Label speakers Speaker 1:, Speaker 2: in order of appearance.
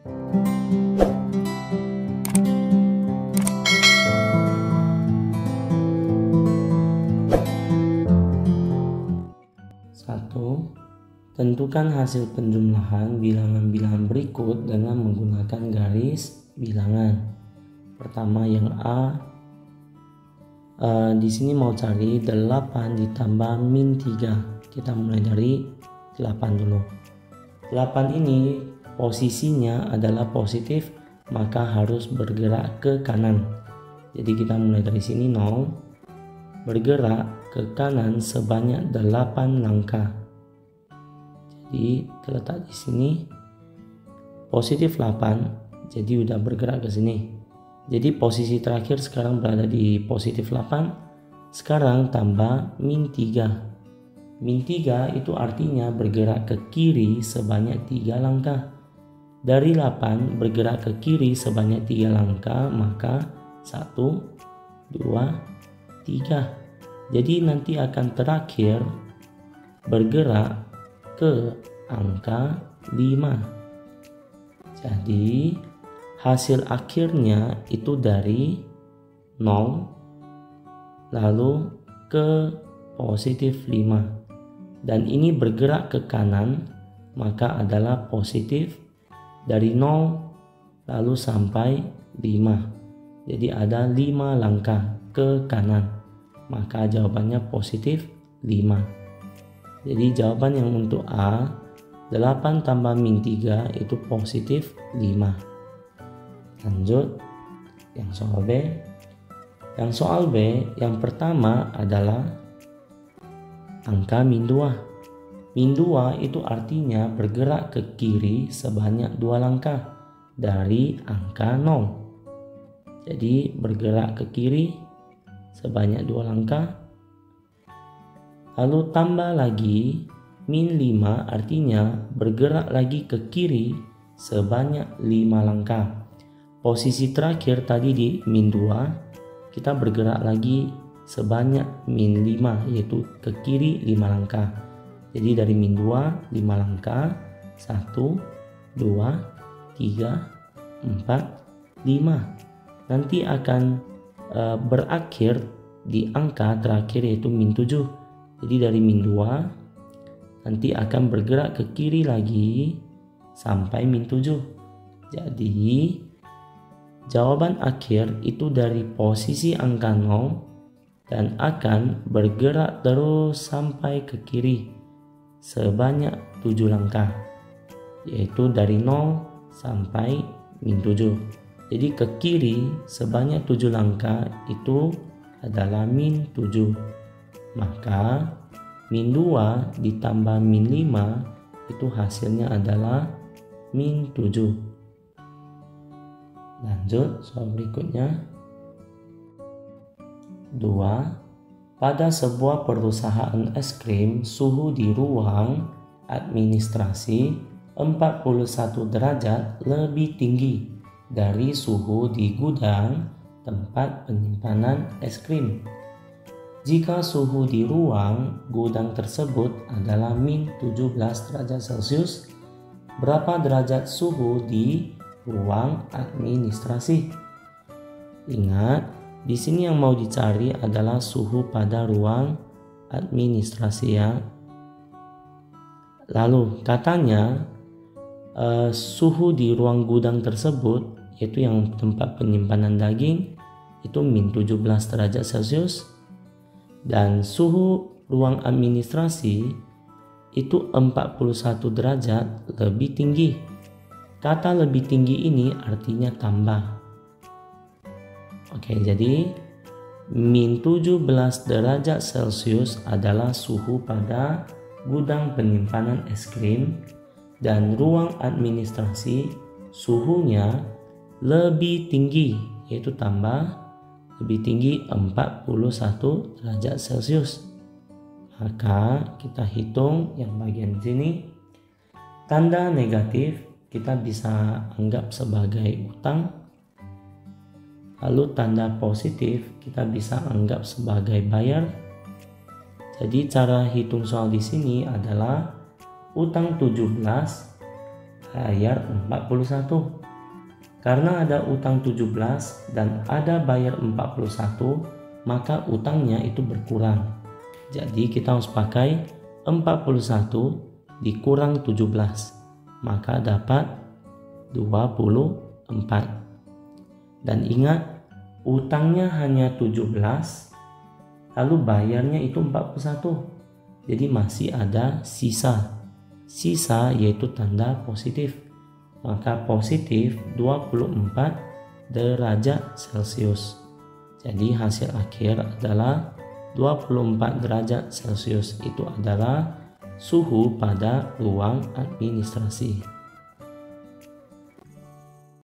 Speaker 1: Satu, tentukan hasil penjumlahan bilangan-bilangan berikut dengan menggunakan garis bilangan. Pertama yang A, di sini mau cari 8 ditambah min 3. Kita mulai dari 8 dulu. 8 ini posisinya adalah positif, maka harus bergerak ke kanan. Jadi kita mulai dari sini 0, bergerak ke kanan sebanyak 8 langkah. Jadi terletak di sini positif 8, jadi udah bergerak ke sini. Jadi posisi terakhir sekarang berada di positif 8. Sekarang tambah min 3. Min 3 itu artinya bergerak ke kiri sebanyak 3 langkah. Dari 8 bergerak ke kiri sebanyak 3 langkah, maka 1, 2, 3. Jadi nanti akan terakhir bergerak ke angka 5. Jadi hasil akhirnya itu dari 0 lalu ke positif 5. Dan ini bergerak ke kanan, maka adalah positif dari 0 lalu sampai 5. Jadi ada 5 langkah ke kanan, maka jawabannya positif 5. Jadi jawaban yang untuk A, 8 tambah min 3 itu positif 5. Lanjut yang soal B. Yang soal B yang pertama adalah angka min 2. Min 2 itu artinya bergerak ke kiri sebanyak 2 langkah dari angka 0. Jadi bergerak ke kiri sebanyak 2 langkah. Lalu tambah lagi min 5 artinya bergerak lagi ke kiri sebanyak 5 langkah. Posisi terakhir tadi di min 2, kita bergerak lagi sebanyak min 5, yaitu ke kiri 5 langkah. Jadi dari min 2 5 langkah, 1, 2, 3, 4, 5. Nanti akan berakhir di angka terakhir yaitu min 7. Jadi dari min 2 nanti akan bergerak ke kiri lagi sampai min 7. Jadi jawaban akhir itu dari posisi angka 0 dan akan bergerak terus sampai ke kiri sebanyak 7 langkah, yaitu dari 0 sampai min 7. Jadi ke kiri sebanyak 7 langkah itu adalah min 7. Maka min 2 ditambah min 5 itu hasilnya adalah min 7. Lanjut soal berikutnya. 2. Pada sebuah perusahaan es krim, suhu di ruang administrasi 41 derajat lebih tinggi dari suhu di gudang tempat penyimpanan es krim. Jika suhu di ruang gudang tersebut adalah min 17 derajat Celcius, berapa derajat suhu di ruang administrasi? Ingat, di sini yang mau dicari adalah suhu pada ruang administrasi ya. Lalu katanya suhu di ruang gudang tersebut, yaitu yang tempat penyimpanan daging, itu min 17 derajat Celcius. Dan suhu ruang administrasi itu 41 derajat lebih tinggi. Kata lebih tinggi ini artinya tambah. Oke, jadi min 17 derajat Celcius adalah suhu pada gudang penyimpanan es krim, dan ruang administrasi suhunya lebih tinggi, yaitu tambah lebih tinggi 41 derajat Celcius. Maka kita hitung yang bagian sini. Tanda negatif kita bisa anggap sebagai utang. Lalu tanda positif kita bisa anggap sebagai bayar. Jadi cara hitung soal di sini adalah utang 17 bayar 41. Karena ada utang 17 dan ada bayar 41, maka utangnya itu berkurang. Jadi kita harus pakai 41 dikurang 17, maka dapat 24. Dan ingat, utangnya hanya 17, lalu bayarnya itu 41. Jadi masih ada sisa. Sisa yaitu tanda positif. Maka positif 24 derajat Celcius. Jadi hasil akhir adalah 24 derajat Celcius. Itu adalah suhu pada ruang administrasi.